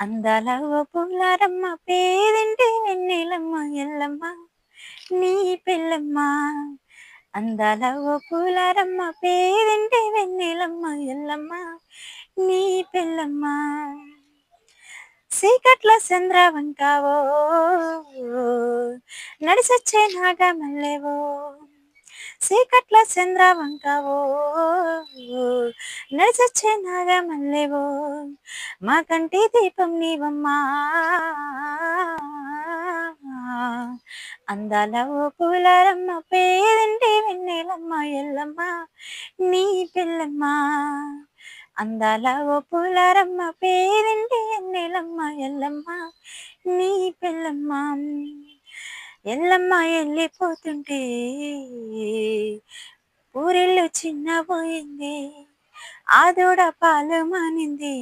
అందాల ఓ పూలారమ్మ పేదింటి వెన్నెలమ్మ ఎల్లమ్మ నీ పెళ్ళమ్మ. అందాల ఓ పూలారమ్మ పేదింటి వెన్నెలమ్మ ఎల్లమ్మ నీ పెళ్ళమ్మ. సీకట్ల చంద్రవంకావో నడిసొచ్చే నాగమల్లెవో, సీకట్ల చంద్రవంకావో నడిసొచ్చే నాగమల్లెవో, మా కంటి దీపం నీవమ్మా. అందాల ఓ పూలారమ్మ పేదింటి వెన్నెలమ్మ ఎల్లమ్మ నీ పెళ్ళమ్మ. అందాల ఓ పూలారమ్మ పేదింటి వెన్నెలమ్మ ఎల్లమ్మ నీ పెళ్ళమ్మ. ఎల్లమ్మ వెళ్ళిపోతుంటే ఊరిల్లు చిన్నపోయింది, ఆ దూడ పాలు మానింది.